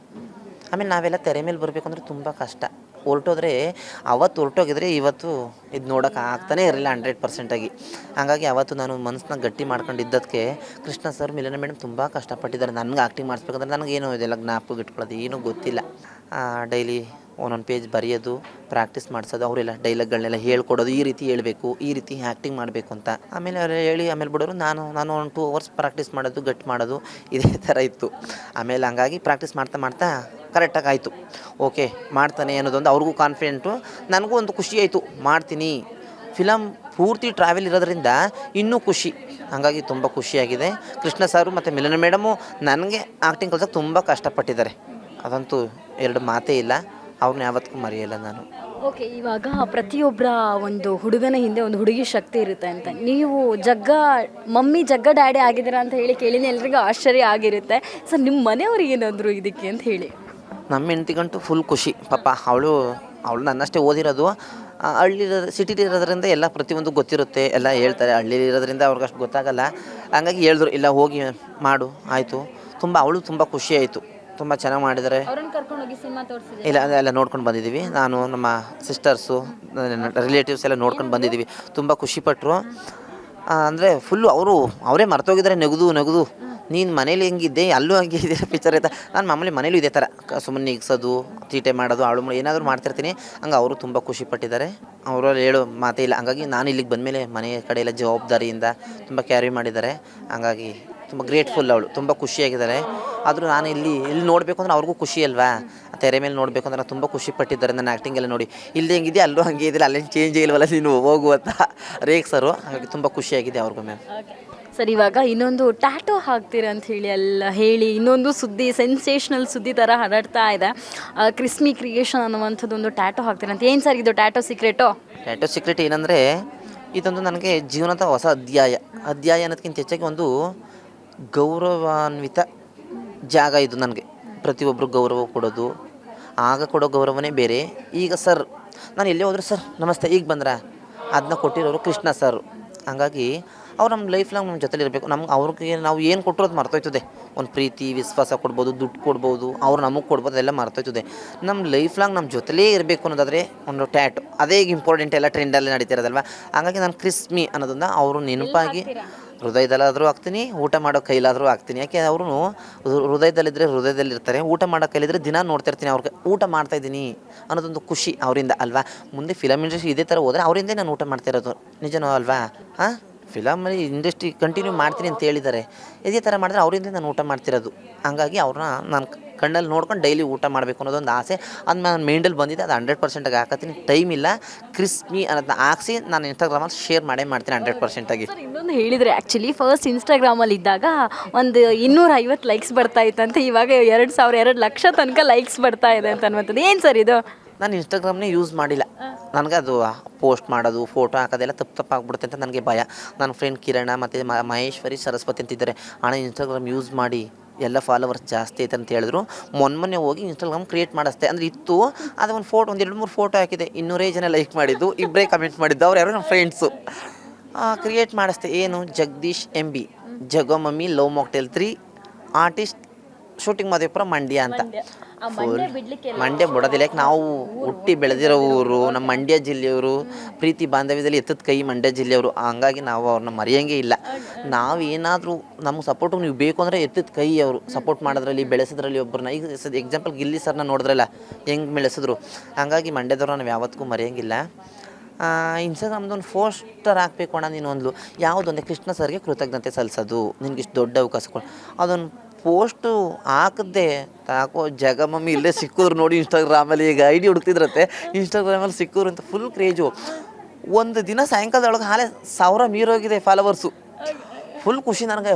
ಆಮೇಲೆ ನಾವೆಲ್ಲ ತೆರೆ ಮೇಲೆ ಬರಬೇಕು ಅಂದರೆ ತುಂಬ ಕಷ್ಟ. ಹೊರಟೋದ್ರೆ ಅವತ್ತು ಹೊರಟೋಗಿದ್ರೆ ಇವತ್ತು ಇದು ನೋಡೋಕೆ ಆಗ್ತಾನೇ ಇರಲಿಲ್ಲ 100%. ಹಾಗಾಗಿ ಅವತ್ತು ನಾನು ಮನಸ್ಸನ್ನ ಗಟ್ಟಿ ಮಾಡ್ಕೊಂಡಿದ್ದಕ್ಕೆ ಕೃಷ್ಣ ಸರ್ ಮಿಲನ ಮೇಡಮ್ ತುಂಬ ಕಷ್ಟಪಟ್ಟಿದ್ದಾರೆ. ನನಗೆ ಆ್ಯಕ್ಟಿಂಗ್ ಮಾಡಿಸ್ಬೇಕಂದ್ರೆ ನನಗೇನು ಇದೆಲ್ಲ ಜ್ಞಾಪಕ ಇಟ್ಕೊಳ್ಳೋದು ಏನೂ ಗೊತ್ತಿಲ್ಲ. ಡೈಲಿ ಒಂದೊಂದು ಪೇಜ್ ಬರೆಯೋದು, ಪ್ರಾಕ್ಟೀಸ್ ಮಾಡಿಸೋದು, ಅವರೆಲ್ಲ ಡೈಲಾಗ್ಗಳನ್ನೆಲ್ಲ ಹೇಳ್ಕೊಡೋದು, ಈ ರೀತಿ ಹೇಳ್ಬೇಕು, ಈ ರೀತಿ ಆ್ಯಕ್ಟಿಂಗ್ ಮಾಡಬೇಕು ಅಂತ. ಆಮೇಲೆ ಅವ್ರು ಹೇಳಿ ಆಮೇಲೆ ಬಿಡೋರು. ನಾನು 1-2 ಅವರ್ಸ್ ಪ್ರಾಕ್ಟೀಸ್ ಮಾಡೋದು, ಗಟ್ಟಿ ಮಾಡೋದು, ಇದೇ ಥರ ಇತ್ತು. ಆಮೇಲೆ ಹಂಗಾಗಿ ಪ್ರಾಕ್ಟೀಸ್ ಮಾಡ್ತಾ ಕರೆಕ್ಟಾಗಿ ಆಯಿತು. ಓಕೆ ಮಾಡ್ತಾನೆ ಅನ್ನೋದೊಂದು ಅವ್ರಿಗೂ ಕಾನ್ಫಿಡೆಂಟು, ನನಗೂ ಒಂದು ಖುಷಿ ಆಯಿತು. ಮಾಡ್ತೀನಿ. ಫಿಲಮ್ ಪೂರ್ತಿ ಟ್ರಾವೆಲ್ ಇರೋದ್ರಿಂದ ಇನ್ನೂ ಖುಷಿ. ಹಾಗಾಗಿ ತುಂಬ ಖುಷಿಯಾಗಿದೆ. ಕೃಷ್ಣ ಸಾರು ಮತ್ತು ಮಿಲನ ಮೇಡಮು ನನಗೆ ಆ್ಯಕ್ಟಿಂಗ್ ಕಲ್ಸೋಕೆ ತುಂಬ ಕಷ್ಟಪಟ್ಟಿದ್ದಾರೆ. ಅದಂತೂ 2 ಮಾತೇ ಇಲ್ಲ. ಅವ್ರನ್ನ ಯಾವತ್ತಿಗೂ ಮರೆಯಲ್ಲ ನಾನು. ಓಕೆ, ಇವಾಗ ಪ್ರತಿಯೊಬ್ಬರ ಒಂದು ಹುಡುಗನ ಹಿಂದೆ ಒಂದು ಹುಡುಗಿ ಶಕ್ತಿ ಇರುತ್ತೆ ಅಂತ. ನೀವು ಮಮ್ಮಿ ಜಗ್ಗ ಡ್ಯಾಡಿ ಆಗಿದ್ದೀರಾ ಅಂತ ಹೇಳಿ ಕೇಳಿನೇ ಎಲ್ರಿಗೂ ಆಶ್ಚರ್ಯ ಆಗಿರುತ್ತೆ. ಸರ್ ನಿಮ್ಮ ಮನೆಯವ್ರಿಗೆ ಏನಂದ್ರು ಇದಕ್ಕೆ ಅಂತ ಹೇಳಿ? ನಮ್ಮ ಹೆಂಡ್ತಿಗಂತೂ ಫುಲ್ ಖುಷಿ. ಪಾಪ ಅವಳು ನನ್ನಷ್ಟೇ ಓದಿರೋದು. ಸಿಟಿಲಿ ಇರೋದ್ರಿಂದ ಎಲ್ಲ ಪ್ರತಿಯೊಂದು ಗೊತ್ತಿರುತ್ತೆ, ಎಲ್ಲ ಹೇಳ್ತಾರೆ. ಹಳ್ಳಿಲಿ ಇರೋದ್ರಿಂದ ಅವ್ರಿಗಷ್ಟು ಗೊತ್ತಾಗಲ್ಲ. ಹಂಗಾಗಿ ಹೇಳಿದ್ರು, ಇಲ್ಲ ಹೋಗಿ ಮಾಡು ಆಯಿತು. ಅವಳು ತುಂಬ ಖುಷಿ ಆಯಿತು. ತುಂಬ ಚೆನ್ನಾಗಿ ಮಾಡಿದ್ದಾರೆ. ಇಲ್ಲ ಎಲ್ಲ ನೋಡ್ಕೊಂಡು ಬಂದಿದ್ದೀವಿ. ನಾನು ನಮ್ಮ ಸಿಸ್ಟರ್ಸು ರಿಲೇಟಿವ್ಸ್ ಎಲ್ಲ ನೋಡ್ಕೊಂಡು ಬಂದಿದ್ದೀವಿ. ತುಂಬ ಖುಷಿಪಟ್ಟರು. ಅಂದರೆ ಫುಲ್ಲು ಅವರೇ ಮರ್ತೋಗಿದ್ದಾರೆ. ನಗದು ನೀನು ಮನೇಲಿ ಹೆಂಗಿದ್ದೆ ಅಲ್ಲೂ ಹಂಗೆ ಇದೆ ಪಿಕ್ಚರ್ ಐತೆ. ನಾನು ಮಾಮೂಲಿ ಮನೇಲೂ ಇದೇ ಥರ ಸುಮ್ಮನೆ ನಿಗ್ಸೋದು, ತೀಟೆ ಮಾಡೋದು, ಏನಾದರೂ ಮಾಡ್ತಿರ್ತೀನಿ. ಹಂಗೆ ಅವರು ತುಂಬ ಖುಷಿಪಟ್ಟಿದ್ದಾರೆ. ಅವರಲ್ಲಿ ಹೇಳೋ ಮಾತೇ ಇಲ್ಲ. ಹಂಗಾಗಿ ನಾನು ಇಲ್ಲಿಗೆ ಬಂದಮೇಲೆ ಮನೆ ಕಡೆ ಎಲ್ಲ ಜವಾಬ್ದಾರಿಯಿಂದ ತುಂಬ ಕ್ಯಾರಿ ಮಾಡಿದ್ದಾರೆ. ಹಂಗಾಗಿ ತುಂಬ ಗ್ರೇಟ್ಫುಲ್. ಅವಳು ತುಂಬ ಖುಷಿಯಾಗಿದ್ದಾರೆ. ಆದರೂ ನಾನು ಇಲ್ಲಿ ನೋಡಬೇಕು ಅಂದ್ರೆ ಅವ್ರಿಗೂ ಖುಷಿ ಅಲ್ವಾ. ತೆರೆ ಮೇಲೆ ನೋಡಬೇಕು ಅಂದ್ರೆ ತುಂಬ ಖುಷಿಪಟ್ಟಿದ್ದಾರೆ ನನ್ನ ಆ್ಯಕ್ಟಿಂಗ್ ಎಲ್ಲ ನೋಡಿ. ಇಲ್ಲಿ ಹೆಂಗಿದೆ ಅಲ್ಲೂ ಹಂಗೆ ಇದಿಲ್ಲ, ಅಲ್ಲೇನು ಚೇಂಜ್ ಇಲ್ವಲ್ಲ ನೀನು ಹೋಗುವಂತ ರೇಕ್ಸರು. ಹಾಗಾಗಿ ತುಂಬ ಖುಷಿಯಾಗಿದೆ ಅವ್ರಿಗೂ ಮ್ಯಾಮ್. ಸರ್, ಇವಾಗ ಇನ್ನೊಂದು ಟ್ಯಾಟೋ ಹಾಕ್ತೀರ ಅಂತ ಹೇಳಿ ಇನ್ನೊಂದು ಸುದ್ದಿ, ಸೆನ್ಸೇಷನಲ್ ಸುದ್ದಿ ಥರ ಹರಡ್ತಾ ಇದೆ. ಕ್ರಿಸ್ಮಿ ಕ್ರಿಯೇಷನ್ ಅನ್ನುವಂಥದ್ದು ಒಂದು ಟ್ಯಾಟೋ ಹಾಕ್ತೀರ ಅಂತ. ಏನು ಸರ್ ಇದು ಟ್ಯಾಟೋ ಸೀಕ್ರೆಟ್ ಏನಂದರೆ, ಇದೊಂದು ನನಗೆ ಜೀವನದ ಹೊಸ ಅಧ್ಯಾಯ ಅನ್ನೋದಕ್ಕಿಂತ ಹೆಚ್ಚಾಗಿ ಒಂದು ಗೌರವಾನ್ವಿತ ಜಾಗ ಇದು ನನಗೆ. ಪ್ರತಿಯೊಬ್ಬರು ಗೌರವ ಕೊಡೋದು, ಆಗ ಕೊಡೋ ಗೌರವನೇ ಬೇರೆ. ಈಗ ಸರ್ ನಾನು ಎಲ್ಲೇ ಹೋದರೂ ಸರ್ ನಮಸ್ತೆ ಈಗ ಬಂದ್ರ ಅದನ್ನ ಕೊಟ್ಟಿರೋರು ಕೃಷ್ಣ ಸರ್. ಹಂಗಾಗಿ ಅವ್ರು ನಮ್ಮ ಲೈಫ್ ಲಾಂಗ್ ನಮ್ಮ ಜೊತೆಲಿ ಇರಬೇಕು. ಅವ್ರಿಗೆ ನಾವು ಏನು ಕೊಟ್ಟರು ಅದು ಮರ್ತೋಯ್ತದೆ. ಒಂದು ಪ್ರೀತಿ ವಿಶ್ವಾಸ ಕೊಡ್ಬೋದು, ದುಡ್ಡು ಕೊಡ್ಬೋದು, ಅವ್ರು ನಮಗೆ ಕೊಡ್ಬೋದು, ಅದೆಲ್ಲ ಮರ್ತೋಯ್ತದೆ. ನಮ್ಮ ಲೈಫ್ ಲಾಂಗ್ ನಮ್ಮ ಜೊತೆಲೇ ಇರಬೇಕು ಅನ್ನೋದಾದರೆ ಒಂದು ಟ್ಯಾಟು ಅದೇ ಈಗ ಇಂಪಾರ್ಟೆಂಟ್. ಎಲ್ಲ ಟ್ರೆಂಡಲ್ಲಿ ನಡೀತಿರೋದಲ್ವ. ಹಾಗಾಗಿ ನಾನು ಕ್ರಿಸ್ಮಿ ಅನ್ನೋದನ್ನು ಅವರು ನೆನಪಾಗಿ ಹೃದಯದಲ್ಲಾದರೂ ಹಾಕ್ತೀನಿ, ಊಟ ಮಾಡೋ ಕೈಲಾದರೂ ಹಾಕ್ತೀನಿ. ಯಾಕೆ ಅವರು ಹೃದಯದಲ್ಲಿದ್ದರೆ ಹೃದಯದಲ್ಲಿರ್ತಾರೆ, ಊಟ ಮಾಡೋ ಕೈಲಿದ್ರೆ ದಿನ ನೋಡ್ತಿರ್ತೀನಿ ಅವ್ರಿಗೆ ಊಟ ಮಾಡ್ತಾಯಿದ್ದೀನಿ ಅನ್ನೋದೊಂದು ಖುಷಿ ಅವರಿಂದ ಅಲ್ವಾ. ಮುಂದೆ ಫಿಲಮ್ ಇಂಡಸ್ಟ್ರಿ ಇದೇ ಥರ ಹೋದರೆ ಅವರಿಂದೇ ನಾನು ಊಟ ಮಾಡ್ತಿರೋದು, ನಿಜನೋ ಅಲ್ವಾ? ಫಿಲಮಲ್ಲಿ ಇಂಡಸ್ಟ್ರಿ ಕಂಟಿನ್ಯೂ ಮಾಡ್ತೀನಿ ಅಂತ ಹೇಳಿದ್ದಾರೆ. ಇದೇ ಥರ ಮಾಡಿದ್ರೆ ಅವರಿಂದ ನಾನು ಊಟ ಮಾಡ್ತಿರೋದು. ಹಂಗಾಗಿ ಅವ್ರನ್ನ ನಾನು ಕಣ್ಣಲ್ಲಿ ನೋಡ್ಕೊಂಡು ಡೈಲಿ ಊಟ ಮಾಡಬೇಕು ಅನ್ನೋದೊಂದು ಆಸೆ. ಅದು ನಾನು ಮೈಂಡಲ್ಲಿ ಬಂದಿದೆ, ಅದು 100% ಹಾಕತ್ತೀನಿ. ಟೈಮ್ ಇಲ್ಲ, ಕ್ರಿಸ್ಪಿ ಅನ್ನೋದನ್ನ ಹಾಕ್ಸಿ ನಾನು ಇನ್ಸ್ಟಾಗ್ರಾಮಲ್ಲಿ ಶೇರ್ ಮಾಡೇ ಮಾಡ್ತೀನಿ 100%. ಸರ್ ಇನ್ನೊಂದು ಹೇಳಿದರೆ ಆ್ಯಕ್ಚುಲಿ ಫಸ್ಟ್ ಇನ್ಸ್ಟಾಗ್ರಾಮಲ್ಲಿ ಇದ್ದಾಗ ಒಂದು 250 ಲೈಕ್ಸ್ ಬರ್ತಾ ಇತ್ತಂತೆ, ಇವಾಗ 2 ಲಕ್ಷ ತನಕ ಲೈಕ್ಸ್ ಬರ್ತಾ ಇದೆ ಅಂತ ಅನ್ನುವಂಥದ್ದು ಏನು ಸರ್ ಇದು? ನಾನು ಇನ್ಸ್ಟಾಗ್ರಾಮ್ನೇ ಯೂಸ್ ಮಾಡಿಲ್ಲ. ನನಗೆ ಅದು ಪೋಸ್ಟ್ ಮಾಡೋದು, ಫೋಟೋ ಹಾಕೋದೆಲ್ಲ ತಪ್ಪಾಗ್ಬಿಡುತ್ತೆ ಅಂತ ನನಗೆ ಭಯ. ನನ್ನ ಫ್ರೆಂಡ್ ಕಿರಣ ಮತ್ತು ಮಹೇಶ್ವರಿ, ಸರಸ್ವತಿ ಅಂತಿದ್ದಾರೆ, ಅಣ್ಣ ಇನ್ಸ್ಟಾಗ್ರಾಮ್ ಯೂಸ್ ಮಾಡಿ ಎಲ್ಲ ಫಾಲೋವರ್ಸ್ ಜಾಸ್ತಿ ಐತೆ ಅಂತ ಹೇಳಿದ್ರು. ಮೊನ್ನೆ ಹೋಗಿ ಇನ್ಸ್ಟಾಗ್ರಾಮ್ ಕ್ರಿಯೇಟ್ ಮಾಡಿಸ್ದೆ. ಅಂದರೆ ಇತ್ತು, ಅದು ಒಂದು ಫೋಟೋ, ಒಂದು 2-3 ಫೋಟೋ ಹಾಕಿದೆ, 200 ಜನ ಲೈಕ್ ಮಾಡಿದ್ದು, 2 ಕಮೆಂಟ್ ಮಾಡಿದ್ದು, ಅವ್ರು ಯಾರು ನಮ್ಮ ಫ್ರೆಂಡ್ಸು. ಕ್ರಿಯೇಟ್ ಮಾಡಿಸ್ದೆ. ಏನು ಜಗದೀಶ್ MB, ಜಗೋ mummy, love mocktail 3, artist, shooting Maduvepura, Mandya ಅಂತ. ಮಂಡ್ಯ ಬಿಡೋದಿಲ್ಲ, ಯಾಕೆ ನಾವು ಹುಟ್ಟಿ ಬೆಳೆದಿರೋ ಊರು, ನಮ್ಮ ಮಂಡ್ಯ ಜಿಲ್ಲೆಯವರು, ಪ್ರೀತಿ ಬಾಂಧವ್ಯದಲ್ಲಿ ಎತ್ತದ ಕೈ ಮಂಡ್ಯ ಜಿಲ್ಲೆಯವರು, ಹಂಗಾಗಿ ನಾವು ಅವ್ರನ್ನ ಮರೆಯೋಂಗೇ ಇಲ್ಲ. ನಾವು ಏನಾದರೂ ನಮ್ಗೆ ಸಪೋರ್ಟು ನೀವು ಬೇಕು ಅಂದರೆ ಎತ್ತದ ಕೈ ಅವರು ಸಪೋರ್ಟ್ ಮಾಡೋದ್ರಲ್ಲಿ, ಬೆಳೆಸೋದ್ರಲ್ಲಿ ಒಬ್ಬರನ್ನ. ಈಗ ಎಕ್ಸಾಂಪಲ್ ಗಿಲ್ಲಿ ಸರ್ನ ನೋಡಿದ್ರಲ್ಲ ಹೆಂಗೆ ಬೆಳೆಸಿದ್ರು, ಹಂಗಾಗಿ ಮಂಡ್ಯದವ್ರು ನಾವು ಯಾವತ್ತಿಗೂ ಮರೆಯೋಂಗಿಲ್ಲ. ಇನ್ಸ್ಟಾಗ್ರಾಮ್ದೊಂದು ಪೋಸ್ಟರ್ ಹಾಕಬೇಕು ಅಣ್ಣ ನೀನು ಒಂದು ಯಾವುದೊಂದೇ ಕೃಷ್ಣ ಸರ್ಗೆ ಕೃತಜ್ಞತೆ ಸಲ್ಲಿಸೋದು, ನಿನಗೆ ಇಷ್ಟು ದೊಡ್ಡ ಅವಕಾಶ ಕೊಡು, ಅದೊಂದು ಪೋಸ್ಟು ಹಾಕಿದ್ದೆ. ತಾಕೋ ಜಗಮಮ್ಮಿ ಇಲ್ಲೇ ಸಿಕ್ಕಿದ್ರು ನೋಡಿ ಇನ್ಸ್ಟಾಗ್ರಾಮಲ್ಲಿ. ಈಗ ID ಹುಡುಕ್ತಿದ್ರತ್ತೆ, ಇನ್ಸ್ಟಾಗ್ರಾಮಲ್ಲಿ ಸಿಕ್ಕಿದ್ರು ಅಂತ ಫುಲ್ ಕ್ರೇಜು. ಒಂದು ದಿನ ಸಾಯಂಕಾಲದೊಳಗೆ ಹಾಲೆ 1000 ಮೀರೋಗಿದೆ ಫಾಲೋವರ್ಸು. ಫುಲ್ ಖುಷಿ ನನಗೆ.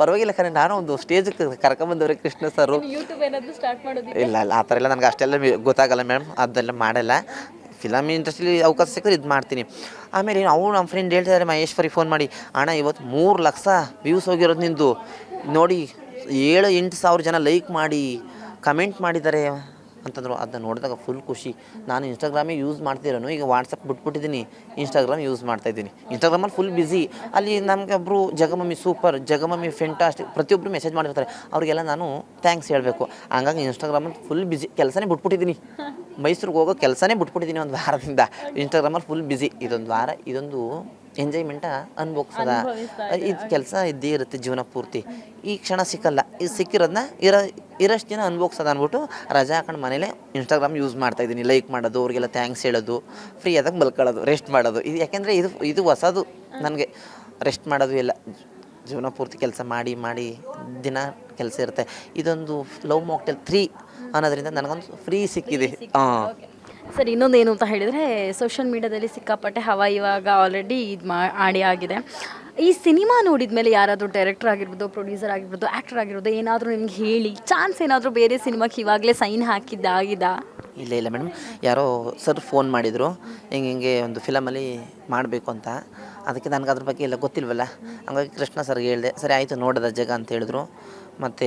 ಪರವಾಗಿಲ್ಲ ಕರೆ, ನಾನು ಒಂದು ಸ್ಟೇಜಿಗೆ ಕರ್ಕೊಂಬಂದವ್ರೆ ಕೃಷ್ಣ ಸರು. ಯೂಟ್ಯೂಬ್ ಏನಾದರೂ ಸ್ಟಾರ್ಟ್ ಮಾಡೋದು? ಇಲ್ಲ ಆ ಥರ ಎಲ್ಲ ನನಗೆ ಅಷ್ಟೆಲ್ಲ ಗೊತ್ತಾಗಲ್ಲ ಮೇಡಮ್, ಅದೆಲ್ಲ ಮಾಡಲ್ಲ. ಫಿಲಮ್ ಇಂಡಸ್ಟ್ರಿಲಿ ಅವಕಾಶ ಸಿಕ್ಕರೆ ಇದು ಮಾಡ್ತೀನಿ. ಆಮೇಲೆ ಅವ್ರು ನಮ್ಮ ಫ್ರೆಂಡ್ ಹೇಳ್ತಿದ್ದಾರೆ, ಮಹೇಶ್ವರಿ ಫೋನ್ ಮಾಡಿ, ಅಣ್ಣ ಇವತ್ತು 3 ಲಕ್ಷ ವ್ಯೂಸ್ ಹೋಗಿರೋದು ನಿಂದು ನೋಡಿ, 7-8 ಸಾವಿರ ಜನ ಲೈಕ್ ಮಾಡಿ ಕಮೆಂಟ್ ಮಾಡಿದ್ದಾರೆ ಅಂತಂದರು. ಅದನ್ನ ನೋಡಿದಾಗ ಫುಲ್ ಖುಷಿ. ನಾನು ಇನ್ಸ್ಟಾಗ್ರಾಮೇ ಯೂಸ್ ಮಾಡ್ತಿರೋನು, ಈಗ ವಾಟ್ಸಪ್ ಬಿಟ್ಬಿಟ್ಟಿದ್ದೀನಿ, ಇನ್ಸ್ಟಾಗ್ರಾಮ್ ಯೂಸ್ ಮಾಡ್ತಾಯಿದ್ದೀನಿ. ಇನ್ಸ್ಟಾಗ್ರಾಮಲ್ಲಿ ಫುಲ್ ಬ್ಯುಸಿ. ಅಲ್ಲಿ ನಮಗೆ ಒಬ್ಬರು ಜಗಮಮ್ಮಿ ಸೂಪರ್, ಜಗಮಮ್ಮಿ ಫೆಂಟಾಸ್ಟಿಕ್, ಪ್ರತಿಯೊಬ್ಬರು ಮೆಸೇಜ್ ಮಾಡಿರ್ತಾರೆ, ಅವರಿಗೆಲ್ಲ ನಾನು ಥ್ಯಾಂಕ್ಸ್ ಹೇಳಬೇಕು. ಹಂಗಾಗಿ ಇನ್ಸ್ಟಾಗ್ರಾಮಲ್ಲಿ ಫುಲ್ ಬ್ಯುಸಿ. ಕೆಲಸನೇ ಬಿಟ್ಬಿಟ್ಟಿದ್ದೀನಿ, ಮೈಸೂರಿಗೆ ಹೋಗೋ ಕೆಲಸನೇ ಬಿಟ್ಬಿಟ್ಟಿದ್ದೀನಿ ಒಂದು ವಾರದಿಂದ. ಇನ್ಸ್ಟಾಗ್ರಾಮಲ್ಲಿ ಫುಲ್ ಬ್ಯುಸಿ. ಇದೊಂದು ವಾರ, ಇದೊಂದು ಎಂಜಾಯ್ಮೆಂಟ ಅನ್ಭೋಗ್ಸದ. ಇದು ಕೆಲಸ ಇದ್ದೇ ಇರುತ್ತೆ ಜೀವನ ಪೂರ್ತಿ. ಈ ಕ್ಷಣ ಸಿಕ್ಕಲ್ಲ, ಇದು ಸಿಕ್ಕಿರೋದನ್ನ ಇರೋಷ್ಟು ದಿನ ಅನ್ಭೋಗ್ಸೋದು ಅಂದ್ಬಿಟ್ಟು ರಜಾ ಹಾಕೊಂಡು ಮನೇಲೆ ಇನ್ಸ್ಟಾಗ್ರಾಮ್ ಯೂಸ್ ಮಾಡ್ತಾಯಿದ್ದೀನಿ. ಲೈಕ್ ಮಾಡೋದು, ಅವ್ರಿಗೆಲ್ಲ ಥ್ಯಾಂಕ್ಸ್ ಹೇಳೋದು, ಫ್ರೀ ಆದಾಗ ಮಲ್ಕೊಳ್ಳೋದು, ರೆಸ್ಟ್ ಮಾಡೋದು. ಇದು ಯಾಕೆಂದರೆ ಇದು ಹೊಸದು ನನಗೆ. ರೆಸ್ಟ್ ಮಾಡೋದು ಎಲ್ಲ ಜೀವನ ಪೂರ್ತಿ ಕೆಲಸ ಮಾಡಿ ದಿನ ಕೆಲಸ ಇರುತ್ತೆ. ಇದೊಂದು ಲವ್ ಮಾಕ್ಟೇಲ್ 3 ಅನ್ನೋದ್ರಿಂದ ನನಗೊಂದು ಫ್ರೀ ಸಿಕ್ಕಿದೆ. ಸರ್ ಇನ್ನೊಂದೇನು ಅಂತ ಹೇಳಿದರೆ, ಸೋಷಿಯಲ್ ಮೀಡ್ಯಾದಲ್ಲಿ ಸಿಕ್ಕಾಪಟ್ಟೆ ಹವಾ ಇವಾಗ ಆಲ್ರೆಡಿ ಇದು ಆಡಿ ಆಗಿದೆ. ಈ ಸಿನಿಮಾ ನೋಡಿದ ಮೇಲೆ ಯಾರಾದರೂ ಡೈರೆಕ್ಟರ್ ಆಗಿರ್ಬೋದು, ಪ್ರೊಡ್ಯೂಸರ್ ಆಗಿರ್ಬೋದು, ಆ್ಯಕ್ಟರ್ ಆಗಿರ್ಬೋದು, ಏನಾದರೂ ನಿಮ್ಗೆ ಹೇಳಿ ಚಾನ್ಸ್ ಏನಾದರೂ ಬೇರೆ ಸಿನಿಮಾಕ್ಕೆ ಇವಾಗಲೇ ಸೈನ್ ಹಾಕಿದ್ದಾಗಿದಾ? ಇಲ್ಲ ಮೇಡಮ್, ಯಾರೋ ಸರ್ ಫೋನ್ ಮಾಡಿದರು, ಹಿಂಗೆ ಒಂದು ಫಿಲಮಲ್ಲಿ ಮಾಡಬೇಕು ಅಂತ. ಅದಕ್ಕೆ ನನಗೆ ಅದ್ರ ಬಗ್ಗೆ ಎಲ್ಲ ಗೊತ್ತಿಲ್ವಲ್ಲ, ಹಂಗಾಗಿ ಕೃಷ್ಣ ಸರ್ಗೆ ಹೇಳಿದೆ. ಸರಿ ಆಯಿತು ನೋಡೋದ ಜಗ ಅಂತ ಹೇಳಿದ್ರು. ಮತ್ತು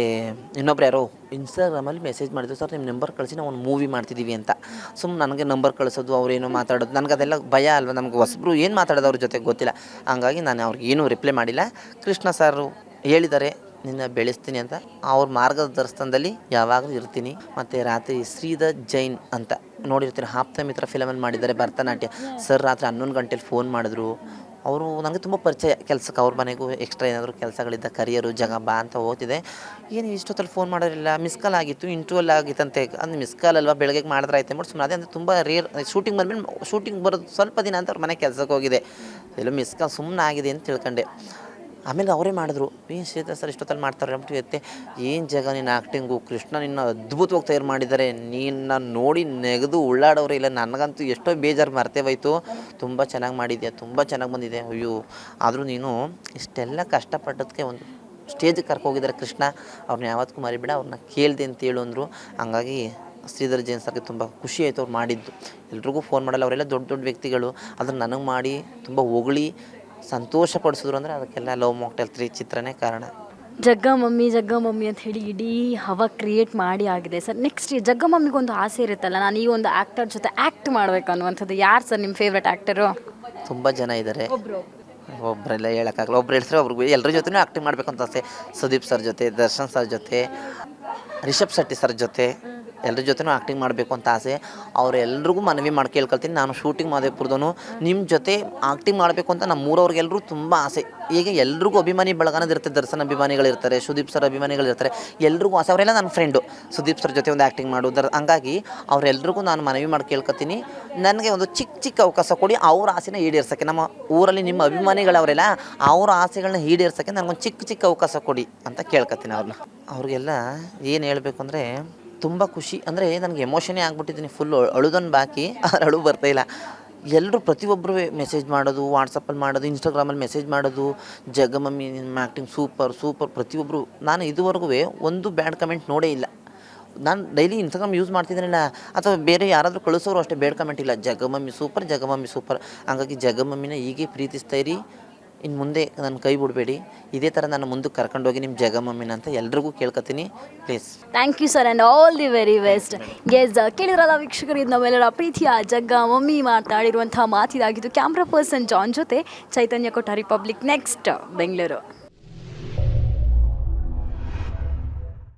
ಇನ್ನೊಬ್ರು ಯಾರೋ ಇನ್ಸ್ಟಾಗ್ರಾಮಲ್ಲಿ ಮೆಸೇಜ್ ಮಾಡಿದ್ರು, ಸರ್ ನಿಮ್ಮ ನಂಬರ್ ಕಳಿಸಿ ನಾವು ಒಂದು ಮೂವಿ ಮಾಡ್ತಿದ್ದೀವಿ ಅಂತ. ಸುಮ್ಮನೆ ನನಗೆ ನಂಬರ್ ಕಳಿಸೋದು, ಅವ್ರೇನೋ ಮಾತಾಡೋದು, ನನಗೆ ಅದೆಲ್ಲ ಭಯ ಅಲ್ವ, ನಮ್ಗೆ ಹೊಸಬ್ರು ಏನು ಮಾತಾಡೋದು ಅವ್ರ ಜೊತೆ ಗೊತ್ತಿಲ್ಲ. ಹಂಗಾಗಿ ನಾನು ಅವ್ರಿಗೆ ಏನೂ ರಿಪ್ಲೈ ಮಾಡಿಲ್ಲ. ಕೃಷ್ಣ ಸರ್ ಹೇಳಿದ್ದಾರೆ ನಿನ್ನ ಬೆಳೆಸ್ತೀನಿ ಅಂತ, ಅವ್ರ ಮಾರ್ಗದರ್ಶನದಲ್ಲಿ ಯಾವಾಗಲೂ ಇರ್ತೀನಿ. ಮತ್ತು ರಾತ್ರಿ ಶ್ರೀಧರ್ ಜೈನ್ ಅಂತ ನೋಡಿರ್ತೀನಿ, ಆಪ್ತ ಮಿತ್ರ ಫಿಲಮಲ್ಲಿ ಮಾಡಿದ್ದಾರೆ ಭರತನಾಟ್ಯ. ಸರ್ ರಾತ್ರಿ 11 ಗಂಟೆಲಿ ಫೋನ್ ಮಾಡಿದ್ರು. ಅವರು ನನಗೆ ತುಂಬ ಪರಿಚಯ ಕೆಲಸಕ್ಕೆ. ಅವ್ರ ಮನೆಗೂ ಎಕ್ಸ್ಟ್ರಾ ಏನಾದರೂ ಕೆಲಸಗಳಿದ್ದ ಕರಿಯರು ಜಗ ಬಾ ಅಂತ ಹೋಗ್ತಿದೆ. ಏನು ಇಷ್ಟೊತ್ತಲ್ಲಿ ಫೋನ್ ಮಾಡೋರಿಲ್ಲ, ಮಿಸ್ ಕಾಲ್ ಆಗಿತ್ತು, ಇಂಟರ್ವ್ಯೂಲ್ ಆಗಿತ್ತಂತೆ. ಅಂದ್ರೆ ಮಿಸ್ ಕಾಲ್ ಅಲ್ವಾ, ಬೆಳಗ್ಗೆ ಮಾಡಿದ್ರೆ ಆಯ್ತು ಅಂದ್ಬಿಟ್ಟು ಸುಮ್ಮನೆ. ಅದೇ ಅಂದರೆ ತುಂಬ ರೇರ್. ಶೂಟಿಂಗ್ ಬಂದ್ಮೇಲೆ ಶೂಟಿಂಗ್ ಬರೋದು ಸ್ವಲ್ಪ ದಿನ ಅಂತ ಅವ್ರ ಮನೆ ಕೆಲಸಕ್ಕೆ ಹೋಗಿದೆ, ಎಲ್ಲೋ ಮಿಸ್ ಕಾಲ್ ಸುಮ್ಮನೆ ಆಗಿದೆ ಅಂತ ತಿಳ್ಕೊಂಡೆ. ಆಮೇಲೆ ಅವರೇ ಮಾಡಿದ್ರು, ಏನು ಶ್ರೀಧರ್ ಸರ್ ಇಷ್ಟೊತ್ತಲ್ಲಿ ಮಾಡ್ತಾರೆ ಅಂದ್ಬಿಟ್ಟು ಇರುತ್ತೆ. ಏನು ಜಗ ನಿನ್ನ ಆ್ಯಕ್ಟಿಂಗು, ಕೃಷ್ಣ ನಿನ್ನ ಅದ್ಭುತವಾಗಿ ತಯಾರು ಮಾಡಿದ್ದಾರೆ, ನೀನು ನೋಡಿ ನೆಗೆದು ಉಳ್ಳಾಡೋರು ಇಲ್ಲ. ನನಗಂತೂ ಎಷ್ಟೋ ಬೇಜಾರು ಮರ್ತೇವಾಯಿತು. ತುಂಬ ಚೆನ್ನಾಗಿ ಮಾಡಿದ್ಯಾ, ತುಂಬ ಚೆನ್ನಾಗಿ ಬಂದಿದೆ. ಅಯ್ಯೋ, ಆದರೂ ನೀನು ಇಷ್ಟೆಲ್ಲ ಕಷ್ಟಪಟ್ಟದಕ್ಕೆ ಒಂದು ಸ್ಟೇಜಿಗೆ ಕರ್ಕೋಗಿದ್ದಾರೆ ಕೃಷ್ಣ, ಅವ್ರನ್ನ ಯಾವತ್ತೂ ಮರಿಬೇಡ, ಅವ್ರನ್ನ ಕೇಳಿದೆ ಅಂತ ಹೇಳು ಅಂದರು. ಹಂಗಾಗಿ ಶ್ರೀಧರ್ ಜೈನ್ ಸರ್ಗೆ ತುಂಬ ಖುಷಿ ಆಯಿತು ಅವ್ರು ಮಾಡಿದ್ದು. ಎಲ್ರಿಗೂ ಫೋನ್ ಮಾಡಲ್ಲ, ಅವರೆಲ್ಲ ದೊಡ್ಡ ದೊಡ್ಡ ವ್ಯಕ್ತಿಗಳು. ಅದನ್ನು ನನಗೆ ಮಾಡಿ ತುಂಬ ಹೊಗಳಿ ಸಂತೋಷ ಪಡಿಸಿದ್ರು. ಅಂದರೆ ಅದಕ್ಕೆಲ್ಲ ಲವ್ ಮಾಕ್ಟೇಲ್ 3 ಚಿತ್ರನೇ ಕಾರಣ. ಜಗ್ಗ ಮಮ್ಮಿ ಅಂತ ಹೇಳಿ ಇಡೀ ಹವಾ ಕ್ರಿಯೇಟ್ ಮಾಡಿ ಆಗಿದೆ ಸರ್. ನೆಕ್ಸ್ಟ್ ಜಗ್ಗ ಮಮ್ಮಿಗೊಂದು ಆಸೆ ಇರುತ್ತಲ್ಲ, ನಾನು ಈ ಒಂದು ಆ್ಯಕ್ಟರ್ ಜೊತೆ ಆ್ಯಕ್ಟ್ ಮಾಡಬೇಕು ಅನ್ನುವಂಥದ್ದು. ಯಾರು ಸರ್ ನಿಮ್ಮ ಫೇವ್ರೆಟ್ ಆ್ಯಕ್ಟರು? ತುಂಬ ಜನ ಇದ್ದಾರೆ, ಒಬ್ಬರೆಲ್ಲ ಹೇಳೋಕ್ಕಾಗಲ್ಲ. ಒಬ್ರು ಹೇಳ್ತಾರೆ, ಒಬ್ರಿಗೆ ಎಲ್ಲರ ಜೊತೆನೂ ಆ್ಯಕ್ಟಿಂಗ್ ಮಾಡಬೇಕು ಅಂತ ಆಸೆ. ಸುದೀಪ್ ಸರ್ ಜೊತೆ, ದರ್ಶನ್ ಸರ್ ಜೊತೆ, ರಿಷಬ್ ಶೆಟ್ಟಿ ಸರ್ ಜೊತೆ, ಎಲ್ಲರ ಜೊತೆನೂ ಆ್ಯಕ್ಟಿಂಗ್ ಮಾಡಬೇಕು ಅಂತ ಆಸೆ. ಅವರೆಲ್ರಿಗೂ ಮನವಿ ಮಾಡಿ ಕೇಳ್ಕೊಳ್ತೀನಿ, ನಾನು ಶೂಟಿಂಗ್ ಮಾದೇಪುರದವನು, ನಿಮ್ಮ ಜೊತೆ ಆ್ಯಕ್ಟಿಂಗ್ ಮಾಡಬೇಕು ಅಂತ ನಮ್ಮ ಊರವ್ರಿಗೆಲ್ಲರೂ ತುಂಬ ಆಸೆ. ಈಗ ಎಲ್ರಿಗೂ ಅಭಿಮಾನಿ ಬಳಗನದು ಇರುತ್ತೆ, ದರ್ಶನ್ ಅಭಿಮಾನಿಗಳಿರ್ತಾರೆ, ಸುದೀಪ್ ಸರ್ ಅಭಿಮಾನಿಗಳಿರ್ತಾರೆ, ಎಲ್ರಿಗೂ ಆಸೆ. ಅವರೆಲ್ಲ ನನ್ನ ಫ್ರೆಂಡು, ಸುದೀಪ್ ಸರ್ ಜೊತೆ ಒಂದು ಆ್ಯಕ್ಟಿಂಗ್ ಮಾಡೋದು. ಹಂಗಾಗಿ ಅವರೆಲ್ರಿಗೂ ನಾನು ಮನವಿ ಮಾಡಿ ಕೇಳ್ಕೊತೀನಿ, ನನಗೆ ಒಂದು ಚಿಕ್ಕ ಅವಕಾಶ ಕೊಡಿ ಅವ್ರ ಆಸೆನ ಈಡೇರ್ಸೋಕ್ಕೆ. ನಮ್ಮ ಊರಲ್ಲಿ ನಿಮ್ಮ ಅಭಿಮಾನಿಗಳವರೆಲ್ಲ ಅವ್ರ ಆಸೆಗಳನ್ನ ಈಡೇರ್ಸೋಕ್ಕೆ ನನಗೊಂದು ಚಿಕ್ಕ ಅವಕಾಶ ಕೊಡಿ ಅಂತ ಕೇಳ್ಕೊತೀನಿ ಅವ್ರನ್ನ. ಅವ್ರಿಗೆಲ್ಲ ಏನು ಹೇಳಬೇಕು ಅಂದರೆ ತುಂಬ ಖುಷಿ, ಅಂದರೆ ನನಗೆ ಎಮೋಷನೇ ಆಗ್ಬಿಟ್ಟಿದ್ದೀನಿ ಫುಲ್ಲು. ಅಳುದನ್ನು ಬಾಕಿ ಅಳು ಬರ್ತಾಯಿಲ್ಲ. ಎಲ್ಲರೂ ಪ್ರತಿಯೊಬ್ಬರು ಮೆಸೇಜ್ ಮಾಡೋದು, ವಾಟ್ಸಪ್ಪಲ್ಲಿ ಮಾಡೋದು, ಇನ್ಸ್ಟಾಗ್ರಾಮಲ್ಲಿ ಮೆಸೇಜ್ ಮಾಡೋದು, ಜಗಮಮ್ಮಿ ನಿಮ್ಮ ಆ್ಯಕ್ಟಿಂಗ್ ಸೂಪರ್ ಪ್ರತಿಯೊಬ್ಬರು. ನಾನು ಇದುವರೆಗೂ ಒಂದು ಬ್ಯಾಡ್ ಕಮೆಂಟ್ ನೋಡೇ ಇಲ್ಲ. ನಾನು ಡೈಲಿ ಇನ್ಸ್ಟಾಗ್ರಾಮ್ ಯೂಸ್ ಮಾಡ್ತಿದ್ದೀನಲ್ಲ, ಅಥವಾ ಬೇರೆ ಯಾರಾದರೂ ಕಳಿಸೋರು ಅಷ್ಟೇ ಬೇಡ ಕಮೆಂಟ್ ಇಲ್ಲ, ಜಗಮಮ್ಮಿ ಸೂಪರ್. ಹಂಗಾಗಿ ಜಗಮಮ್ಮಿನ ಹೀಗೆ ಪ್ರೀತಿಸ್ತಾ ಇರಿ, ಇನ್ನು ಮುಂದೆ ನನ್ನ ಕೈ ಬಿಡಬೇಡಿ, ಇದೇ ಥರ ನಾನು ಮುಂದಕ್ಕೆ ಕರ್ಕೊಂಡೋಗಿ ನಿಮ್ಮ ಜಗಮಮ್ಮಿನ ಅಂತ ಎಲ್ರಿಗೂ ಕೇಳ್ಕೊತೀನಿ please. Thank you sir and all the very best. ಗೆಸ್ ಕೇಳಿದ್ರಲ್ಲ ವೀಕ್ಷಕರು, ಇದು ನಮ್ಮೆಲ್ಲರ ಪ್ರೀತಿಯ ಜಗ್ಗ ಮಮ್ಮಿ ಮಾತಾಡಿರುವಂಥ ಮಾತಿದಾಗಿದ್ದು. ಕ್ಯಾಮ್ರಾ ಪರ್ಸನ್ ಜಾನ್ ಜೊತೆ ಚೈತನ್ಯ ಕೊಠಾರಿ, ಪಬ್ಲಿಕ್ ನೆಕ್ಸ್ಟ್, ಬೆಂಗಳೂರು.